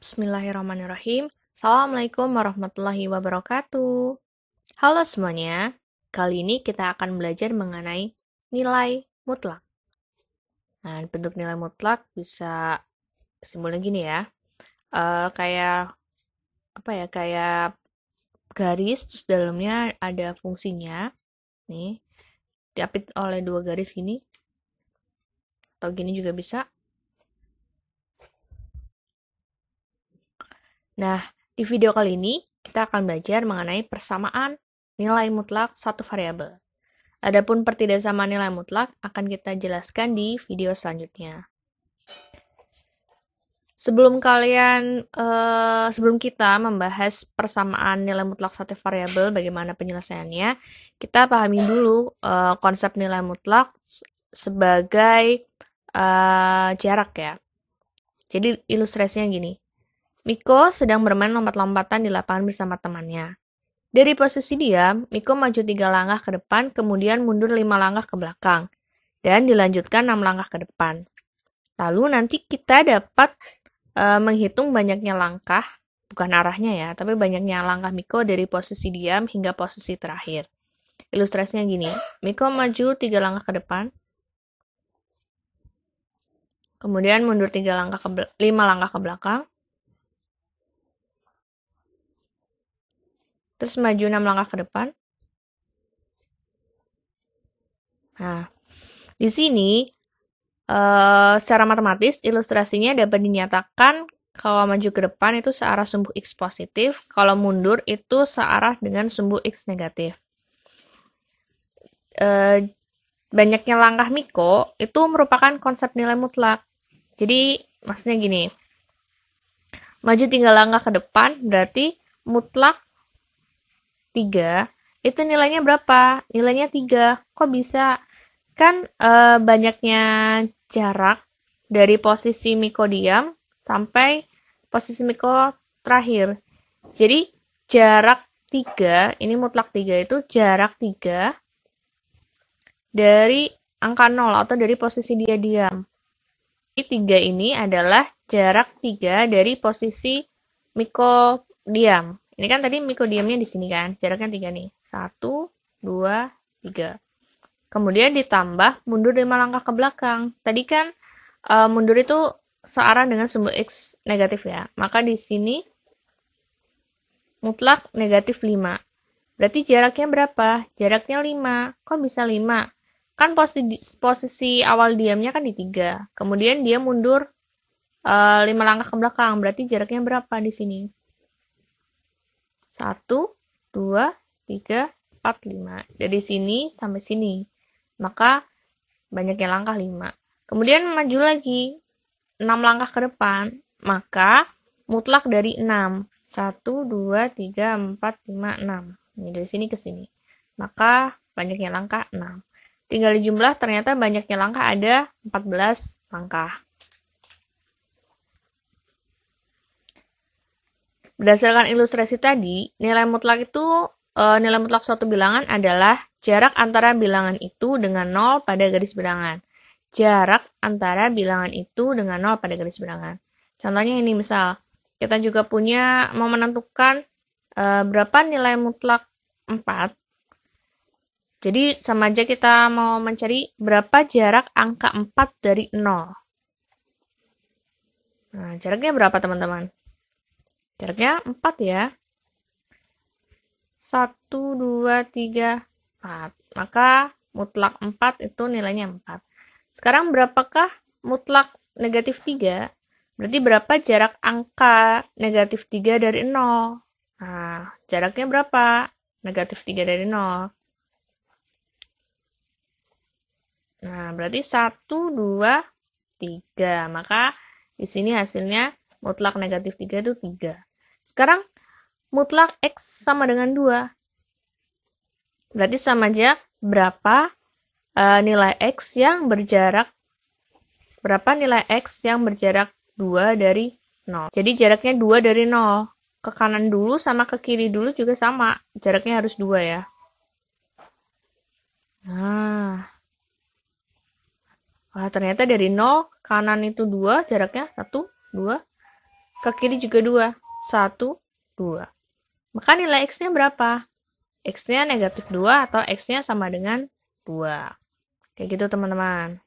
Bismillahirrahmanirrahim. Assalamualaikum warahmatullahi wabarakatuh. Halo semuanya, kali ini kita akan belajar mengenai nilai mutlak. Nah, bentuk nilai mutlak bisa simbolnya gini ya, kayak apa ya, kayak garis, terus dalamnya ada fungsinya, nih, diapit oleh dua garis gini, atau gini juga bisa. Nah, di video kali ini kita akan belajar mengenai persamaan nilai mutlak satu variabel. Adapun pertidaksamaan nilai mutlak akan kita jelaskan di video selanjutnya. Sebelum kita membahas persamaan nilai mutlak satu variabel, bagaimana penyelesaiannya, kita pahami dulu konsep nilai mutlak sebagai jarak ya. Jadi ilustrasinya gini. Miko sedang bermain lompat-lompatan di lapangan bersama temannya. Dari posisi diam, Miko maju 3 langkah ke depan, kemudian mundur 5 langkah ke belakang, dan dilanjutkan 6 langkah ke depan. Lalu nanti kita dapat menghitung banyaknya langkah, bukan arahnya ya, tapi banyaknya langkah Miko dari posisi diam hingga posisi terakhir. Ilustrasinya gini, Miko maju 3 langkah ke depan, kemudian mundur 5 langkah ke belakang, terus maju 6 langkah ke depan. Nah, di sini secara matematis ilustrasinya dapat dinyatakan kalau maju ke depan itu searah sumbu X positif, kalau mundur itu searah dengan sumbu X negatif. Banyaknya langkah Miko itu merupakan konsep nilai mutlak. Jadi maksudnya gini, maju 3 langkah ke depan berarti mutlak 3, itu nilainya berapa? Nilainya 3. Kok bisa? Kan banyaknya jarak dari posisi Miko diam sampai posisi Miko terakhir. Jadi jarak 3, ini mutlak 3 itu jarak 3 dari angka 0 atau dari posisi dia diam. Jadi 3 ini adalah jarak 3 dari posisi Miko diam. Ini kan tadi Miko diamnya di sini kan, jaraknya 3 nih. 1, 2, 3. Kemudian ditambah mundur 5 langkah ke belakang. Tadi kan mundur itu searah dengan sumbu X negatif ya. Maka di sini mutlak negatif 5. Berarti jaraknya berapa? Jaraknya 5. Kok bisa 5? Kan posisi awal diamnya kan di 3. Kemudian dia mundur 5 langkah ke belakang. Berarti jaraknya berapa di sini? 1, 2, 3, 4, 5. Dari sini sampai sini. Maka banyaknya langkah 5. Kemudian maju lagi 6 langkah ke depan, maka mutlak dari 6. 1, 2, 3, 4, 5, 6. Ini dari sini ke sini. Maka banyaknya langkah 6. Tinggal dijumlah, ternyata banyaknya langkah ada 14 langkah. Berdasarkan ilustrasi tadi, nilai mutlak suatu bilangan adalah jarak antara bilangan itu dengan 0 pada garis bilangan. Jarak antara bilangan itu dengan 0 pada garis bilangan. Contohnya ini misal, kita juga mau menentukan berapa nilai mutlak 4. Jadi sama aja kita mau mencari berapa jarak angka 4 dari 0. Nah, jaraknya berapa teman-teman? Jaraknya 4 ya. 1, 2, 3, 4. Maka mutlak 4 itu nilainya 4. Sekarang berapakah mutlak negatif 3? Berarti berapa jarak angka negatif 3 dari 0? Nah, jaraknya berapa? Negatif 3 dari 0. Nah, berarti 1, 2, 3. Maka di sini hasilnya mutlak negatif 3 itu 3. Sekarang mutlak X sama dengan 2. Berarti sama aja berapa nilai X yang berjarak 2 dari 0. Jadi jaraknya 2 dari 0. Ke kanan dulu sama ke kiri dulu juga sama. Jaraknya harus 2 ya. Nah. Wah, ternyata dari 0 kanan itu 2, jaraknya 1, 2. ke kiri juga 2. 1, 2. Maka nilai X-nya berapa? X-nya negatif 2 atau X-nya sama dengan 2. Kayak gitu teman-teman.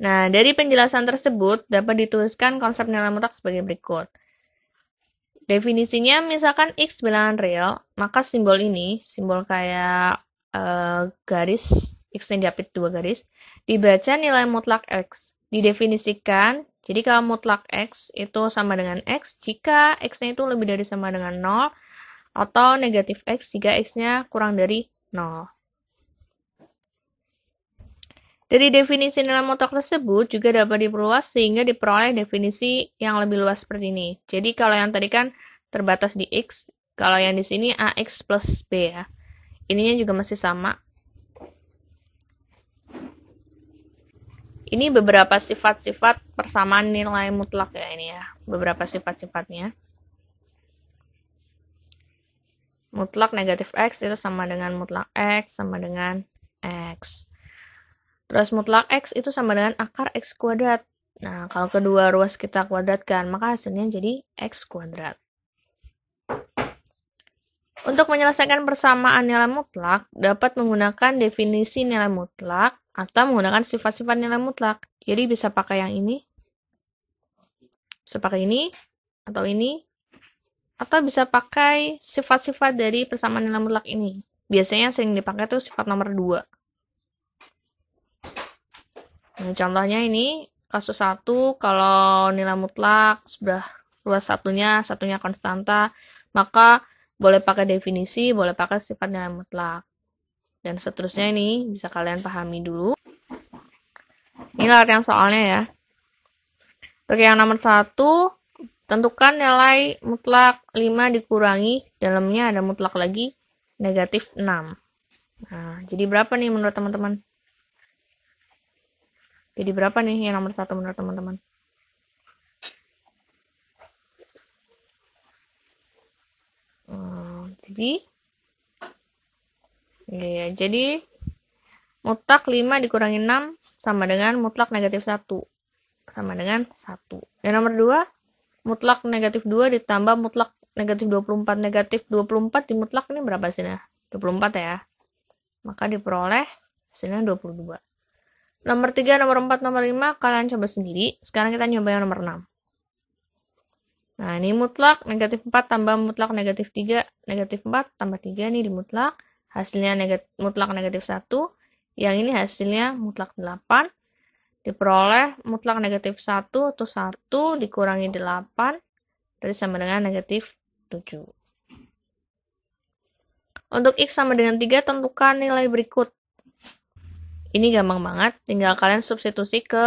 Nah, dari penjelasan tersebut dapat dituliskan konsep nilai mutlak sebagai berikut. Definisinya, misalkan X bilangan real, maka simbol ini, simbol kayak garis, X-nya diapit 2 garis, dibaca nilai mutlak X. Didefinisikan, jadi kalau mutlak X itu sama dengan X, jika X-nya itu lebih dari sama dengan 0, atau negatif X jika X-nya kurang dari 0. Dari definisi nilai mutlak tersebut juga dapat diperluas sehingga diperoleh definisi yang lebih luas seperti ini. Jadi kalau yang tadi kan terbatas di X, kalau yang di sini AX plus B ya. Ininya juga masih sama. Ini beberapa sifat-sifat persamaan nilai mutlak ya ini ya. Beberapa sifat-sifatnya. Mutlak negatif X itu sama dengan mutlak X sama dengan X. Terus mutlak X itu sama dengan akar X kuadrat. Nah, kalau kedua ruas kita kuadratkan, maka hasilnya jadi X kuadrat. Untuk menyelesaikan persamaan nilai mutlak, dapat menggunakan definisi nilai mutlak atau menggunakan sifat-sifat nilai mutlak. Jadi bisa pakai yang ini, bisa pakai ini, atau bisa pakai sifat-sifat dari persamaan nilai mutlak ini. Biasanya sering dipakai tuh sifat nomor 2. Nah, contohnya ini, kasus 1, kalau nilai mutlak sebelah ruas satunya konstanta, maka boleh pakai definisi, boleh pakai sifat nilai mutlak. Dan seterusnya ini bisa kalian pahami dulu. Ini latihan soalnya ya. Untuk yang nomor 1, tentukan nilai mutlak 5 dikurangi, dalamnya ada mutlak lagi, negatif 6. Nah, jadi berapa nih menurut teman-teman? Jadi berapa nih yang nomor 1 menurut teman-teman? Jadi mutlak 5 dikurangi 6 sama dengan mutlak negatif 1. Sama dengan 1. Yang nomor 2, mutlak negatif 2 ditambah mutlak negatif 24. Negatif 24 di mutlak ini berapa hasilnya? 24 ya. Maka diperoleh hasilnya 22. Nomor 3, nomor 4, nomor 5 kalian coba sendiri. Sekarang kita nyoba yang nomor 6. Nah, ini mutlak negatif 4 tambah mutlak negatif 3. Negatif 4 tambah 3 nih di mutlak. Hasilnya mutlak negatif 1. Yang ini hasilnya mutlak 8. Diperoleh mutlak negatif 1 atau 1 dikurangi 8. Dari sama dengan negatif 7. Untuk X sama dengan 3, tentukan nilai berikut. Ini gampang banget, tinggal kalian substitusi ke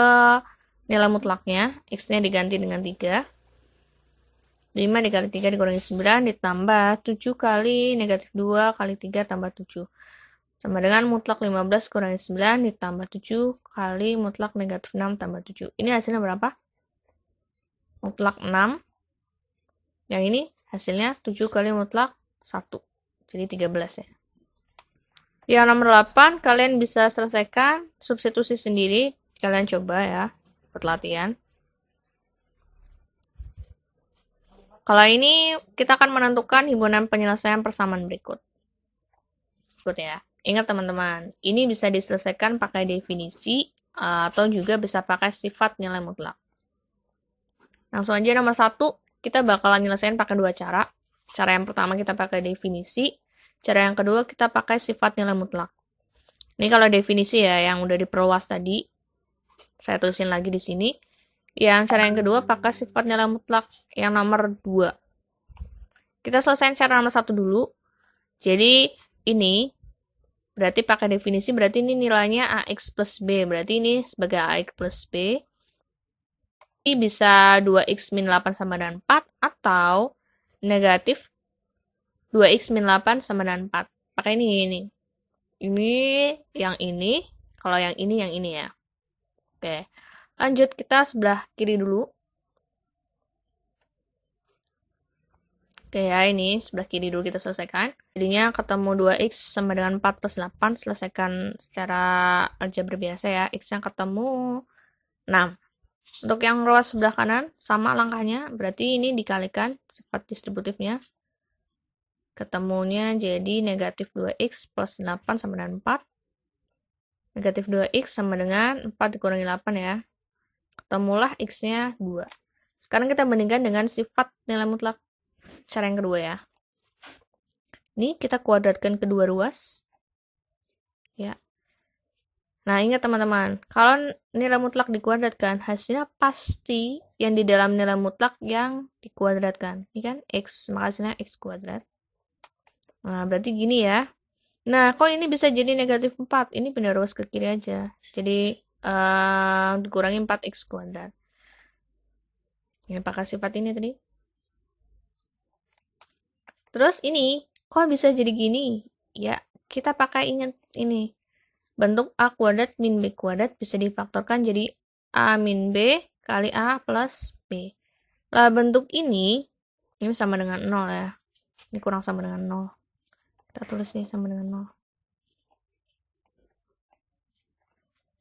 nilai mutlaknya. X-nya diganti dengan 3. 5 dikali 3 dikurangi 9 ditambah 7 kali negatif 2 kali 3 tambah 7. Sama dengan mutlak 15 kurangi 9 ditambah 7 kali mutlak negatif 6 tambah 7. Ini hasilnya berapa? Mutlak 6. Yang ini hasilnya 7 kali mutlak 1. Jadi 13 ya. Yang nomor 8, kalian bisa selesaikan substitusi sendiri. Kalian coba ya, buat latihan. Kalau ini, kita akan menentukan himpunan penyelesaian persamaan berikut. Ya. Ingat teman-teman, ini bisa diselesaikan pakai definisi, atau juga bisa pakai sifat nilai mutlak. Langsung aja nomor 1, kita bakalan nyelesain pakai 2 cara. Cara yang pertama kita pakai definisi. Cara yang kedua kita pakai sifat nilai mutlak. Ini kalau definisi ya, yang udah diperluas tadi. Saya tulisin lagi di sini. Yang cara yang kedua pakai sifat nilai mutlak yang nomor 2. Kita selesaiin cara nomor 1 dulu. Jadi ini berarti pakai definisi, berarti ini nilainya AX plus B. Berarti ini sebagai AX plus B. Ini bisa 2X min 8 sama dengan 4 atau negatif 2X min 8 sama dengan 4. Pakai ini. Ini, yang ini. Kalau yang ini ya. Oke. Lanjut, kita sebelah kiri dulu. Oke ya, ini sebelah kiri dulu kita selesaikan. Jadinya ketemu 2X sama dengan 4 plus 8. Selesaikan secara aljabar biasa ya. X yang ketemu 6. Untuk yang ruas sebelah kanan, sama langkahnya. Berarti ini dikalikan sifat distributifnya. Ketemunya jadi negatif 2x plus 8 sama dengan 4. Negatif 2x sama dengan 4 dikurangi 8 ya. Ketemulah x-nya 2. Sekarang kita bandingkan dengan sifat nilai mutlak. Cara yang kedua ya. Ini kita kuadratkan kedua ruas. Ya. Nah, ingat teman-teman, kalau nilai mutlak dikuadratkan, hasilnya pasti yang di dalam nilai mutlak yang dikuadratkan. Ini kan x, maka hasilnya x kuadrat. Nah, berarti gini ya. Nah, kok ini bisa jadi negatif 4? Ini pindah ruas ke kiri aja. Jadi, dikurangi 4x kuadrat. Ini pakai sifat ini tadi. Terus ini, kok bisa jadi gini? Ya, kita pakai ingat ini. Bentuk A kuadrat min B kuadrat bisa difaktorkan jadi A min B kali A plus B. Lah, bentuk ini sama dengan 0 ya. Ini kurang sama dengan 0. Kita tulis nih sama dengan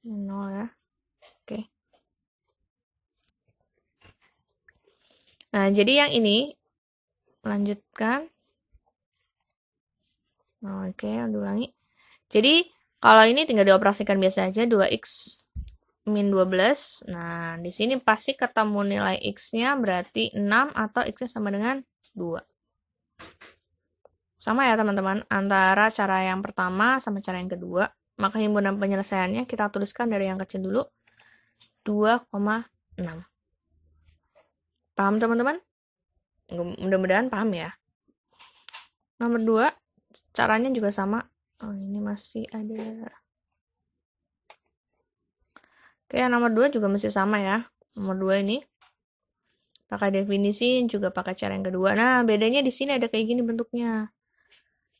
0. 0 ya. Oke. Nah, jadi yang ini lanjutkan. Oke, ulangi. Jadi, kalau ini tinggal dioperasikan biasa aja, 2x min 12. Nah, di sini pasti ketemu nilai x-nya berarti 6 atau x-nya sama dengan 2. Sama ya teman-teman, antara cara yang pertama sama cara yang kedua. Maka himpunan penyelesaiannya kita tuliskan dari yang kecil dulu, 2,6. Paham teman-teman? Mudah-mudahan paham ya. Nomor 2, caranya juga sama. Oh, ini masih ada. Oke, yang nomor 2 juga masih sama ya. Nomor 2 ini pakai definisi, juga pakai cara yang kedua. Nah, bedanya di sini ada kayak gini bentuknya.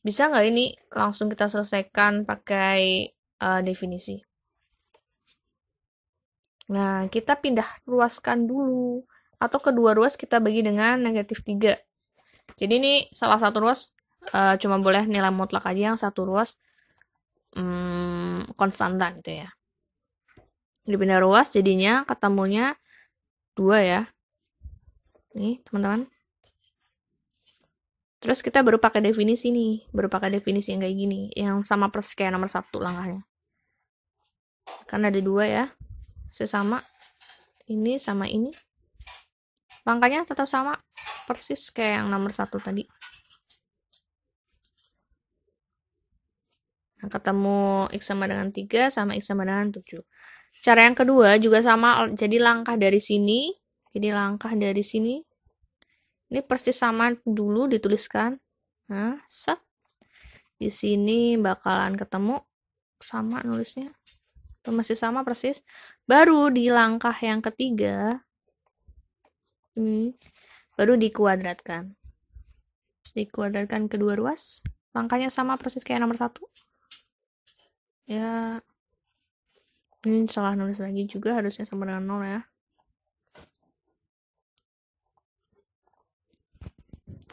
Bisa nggak ini langsung kita selesaikan pakai definisi? Nah, kita pindah ruaskan dulu. Atau kedua ruas kita bagi dengan negatif 3. Jadi ini salah satu ruas cuma boleh nilai mutlak aja, yang satu ruas konstantan gitu ya. Dipindah ruas jadinya ketemunya 2 ya. Nih, teman-teman. Terus kita baru pakai definisi nih. Baru pakai definisi yang kayak gini. Yang sama persis kayak nomor 1 langkahnya. Kan ada 2 ya. Sesama. Ini sama ini. Langkahnya tetap sama. Persis kayak yang nomor 1 tadi. Nah, ketemu x sama dengan 3 sama x sama dengan 7. Cara yang kedua juga sama. Jadi langkah dari sini. Jadi langkah dari sini. Ini persis sama dulu dituliskan. Nah, set. Di sini bakalan ketemu sama nulisnya. Itu masih sama persis. Baru di langkah yang ketiga ini baru dikuadratkan. Dikuadratkan kedua ruas. Langkahnya sama persis kayak nomor 1. Ya. Ini salah nulis lagi juga, harusnya sama dengan 0 ya.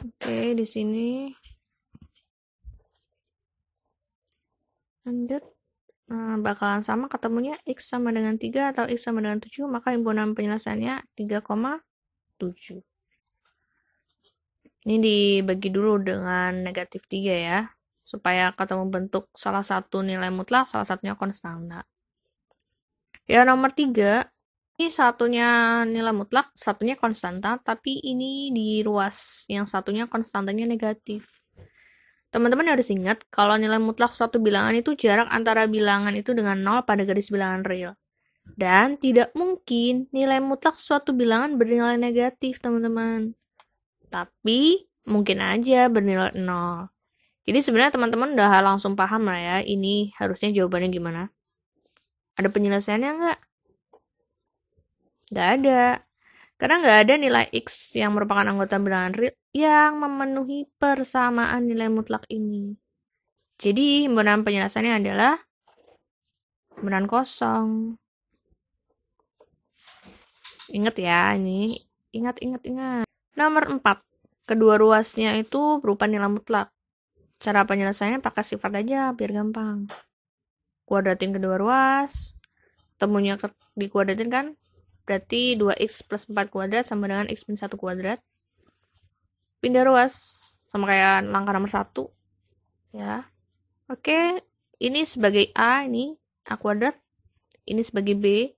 Oke, di sini lanjut. Nah, bakalan sama ketemunya x sama dengan 3 atau x sama dengan 7, maka himpunan penyelesaiannya 3,7. Ini dibagi dulu dengan negatif 3 ya, supaya ketemu bentuk salah satu nilai mutlak, salah satunya konstanta. Ya, nomor 3, ini satunya nilai mutlak, satunya konstanta, tapi ini di ruas yang satunya konstantanya negatif. Teman-teman harus ingat, kalau nilai mutlak suatu bilangan itu jarak antara bilangan itu dengan 0 pada garis bilangan real. Dan tidak mungkin nilai mutlak suatu bilangan bernilai negatif, teman-teman. Tapi, mungkin aja bernilai 0. Jadi sebenarnya teman-teman udah langsung paham lah ya, ini harusnya jawabannya gimana. Ada penyelesaiannya nggak? Nggak ada. Karena nggak ada nilai x yang merupakan anggota bilangan real yang memenuhi persamaan nilai mutlak ini. Jadi, himpunan penyelesaiannya adalah himpunan kosong. Ingat ya, ini. Ingat. Nomor 4. Kedua ruasnya itu berupa nilai mutlak. Cara penyelesaiannya pakai sifat aja, biar gampang. Kuadratin kedua ruas. Temunya dikuadratin kan? berarti 2x plus 4 kuadrat sama dengan x min 1 kuadrat. Pindah ruas, sama kayak langkah nomor 1. Ya. Oke, ini sebagai A, ini A kuadrat. Ini sebagai B.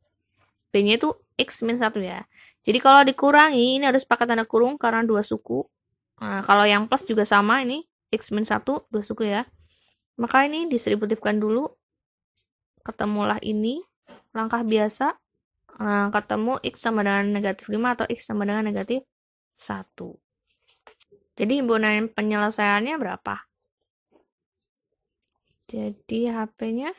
B-nya itu x min 1 ya. Jadi kalau dikurangi, ini harus pakai tanda kurung karena 2 suku. Nah, kalau yang plus juga sama, ini x min 1, 2 suku ya. Maka ini distributifkan dulu. Ketemulah ini, langkah biasa. Nah, ketemu x sama dengan negatif 5 atau x sama dengan negatif 1. Jadi himpunan penyelesaiannya berapa? Jadi HP-nya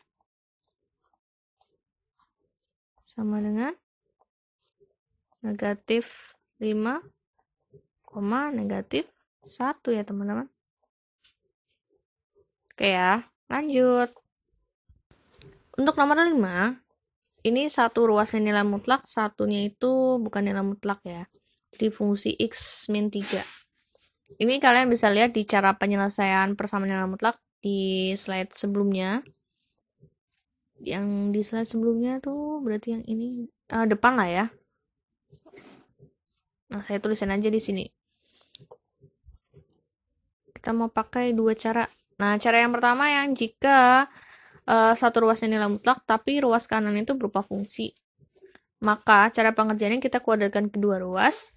sama dengan negatif 5, negatif 1 ya teman-teman. Oke ya, lanjut. Untuk nomor 5, ini satu ruasnya nilai mutlak, satunya itu bukan nilai mutlak ya. Di fungsi x min 3. Ini kalian bisa lihat di cara penyelesaian persamaan nilai mutlak di slide sebelumnya. Yang di slide sebelumnya tuh berarti yang ini depan lah ya. Nah, saya tulisin aja di sini. Kita mau pakai dua cara. Nah, cara yang pertama yang jika satu ruasnya nilai mutlak, tapi ruas kanan itu berupa fungsi. Maka cara pengerjaannya kita kuadratkan kedua ruas.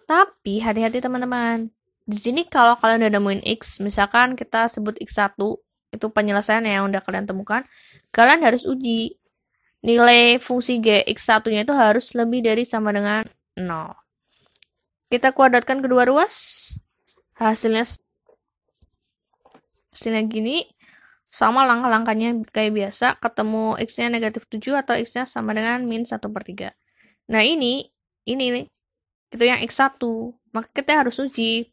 Tapi hati-hati teman-teman. Di sini kalau kalian udah nemuin x, misalkan kita sebut x1, itu penyelesaian yang udah kalian temukan, kalian harus uji. Nilai fungsi g x1-nya itu harus lebih dari sama dengan 0. Kita kuadratkan kedua ruas. Hasilnya gini. Sama langkah-langkahnya kayak biasa. Ketemu x-nya negatif 7 atau x-nya sama dengan min 1/3. Nah ini nih. Itu yang x1. Maka kita harus uji.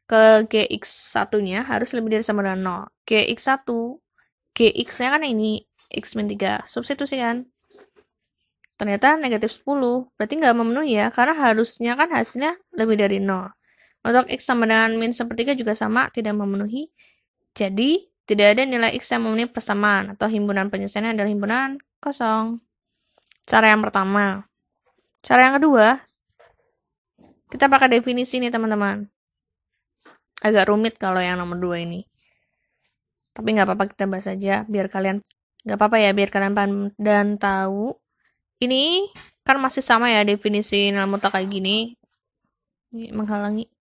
Ke gx1-nya harus lebih dari sama dengan 0. Gx1. Gx-nya kan ini. X min 3. Substitusikan. Ternyata negatif 10. Berarti nggak memenuhi ya. Karena harusnya kan hasilnya lebih dari 0. Untuk x sama dengan min 1/3 juga sama. Tidak memenuhi. Jadi, tidak ada nilai x yang memenuhi persamaan. Atau himpunan penyelesaiannya adalah himpunan kosong. Cara yang pertama. Cara yang kedua. Kita pakai definisi nih teman-teman. Agak rumit kalau yang nomor 2 ini. Tapi nggak apa-apa kita bahas aja. Biar kalian paham dan tahu. Ini kan masih sama ya definisi nilai mutlak kayak gini. Ini menghalangi.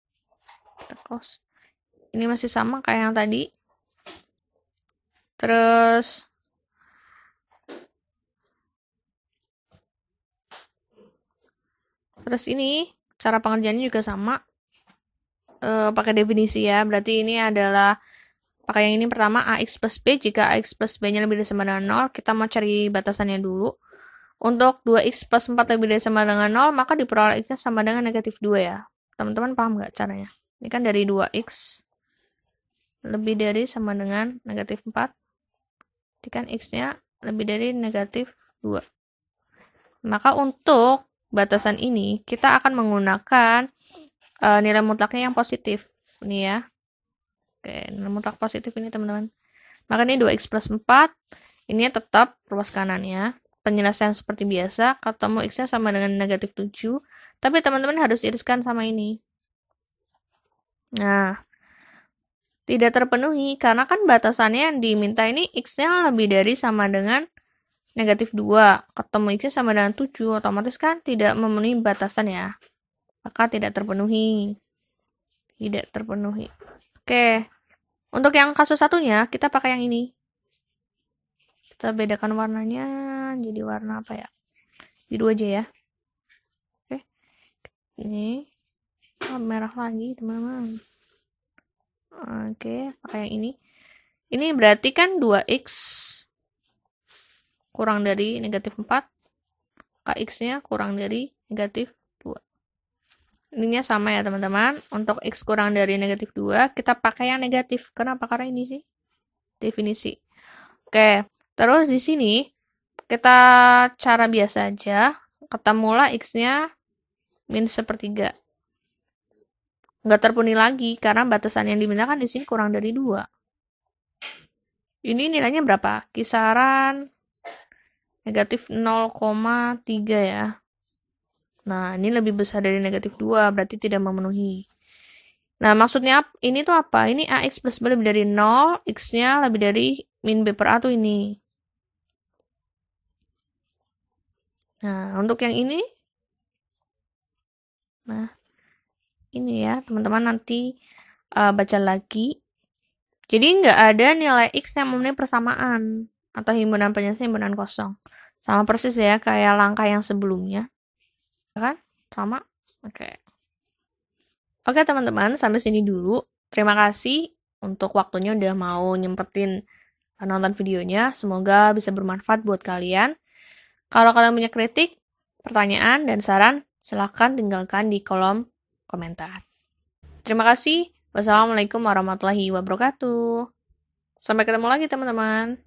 Kita close. Ini masih sama kayak yang tadi. Terus ini cara pengerjaannya juga sama. Pakai definisi ya. Berarti ini adalah pakai yang ini pertama ax plus b. Jika ax plus b-nya lebih dari sama dengan 0, kita mau cari batasannya dulu. Untuk 2x plus 4 lebih dari sama dengan 0, maka diperoleh x-nya sama dengan negatif 2 ya. Teman-teman paham nggak caranya? Ini kan dari 2x lebih dari sama dengan negatif 4. Jadi kan x-nya lebih dari negatif 2. Maka untuk batasan ini, kita akan menggunakan nilai mutlaknya yang positif. Ini ya. Oke, nilai mutlak positif ini teman-teman. Maka ini 2x plus 4. Ini tetap ruas kanannya. Penyelesaian seperti biasa. Ketemu x-nya sama dengan negatif 7. Tapi teman-teman harus iriskan sama ini. Nah, tidak terpenuhi. Karena kan batasannya yang diminta ini x-nya lebih dari sama dengan negatif 2. Ketemu x-nya sama dengan 7. Otomatis kan tidak memenuhi batasan ya. Maka tidak terpenuhi. Tidak terpenuhi. Oke. Untuk yang kasus satunya, kita pakai yang ini. Kita bedakan warnanya. Jadi warna apa ya? Biru aja ya. Oke. Ini. Merah lagi, teman-teman. Oke. Pakai yang ini. Ini berarti kan 2x kurang dari negatif 4. Kx-nya kurang dari negatif 2. Ininya sama ya teman-teman. Untuk x kurang dari negatif 2, kita pakai yang negatif. Kenapa? Karena ini sih definisi. Oke, terus di sini kita cara biasa aja. Ketemulah x-nya min 1/3. Nggak terpenuhi lagi, karena batasan yang diminta kan di sini kurang dari 2. Ini nilainya berapa? Kisaran negatif 0,3 ya. Nah, ini lebih besar dari negatif 2, berarti tidak memenuhi. Nah, maksudnya ini tuh apa? Ini AX plus B lebih dari 0, X-nya lebih dari min B per A tuh ini. Nah, untuk yang ini, nah, ini ya, teman-teman nanti baca lagi. Jadi, nggak ada nilai X yang memenuhi persamaan atau himpunan penyelesaian himpunan kosong. Sama persis ya, kayak langkah yang sebelumnya. Kan? Sama? Oke. Oke, teman-teman, sampai sini dulu. Terima kasih untuk waktunya udah mau nyempetin nonton videonya. Semoga bisa bermanfaat buat kalian. Kalau kalian punya kritik, pertanyaan, dan saran, silahkan tinggalkan di kolom komentar. Terima kasih. Wassalamualaikum warahmatullahi wabarakatuh. Sampai ketemu lagi, teman-teman.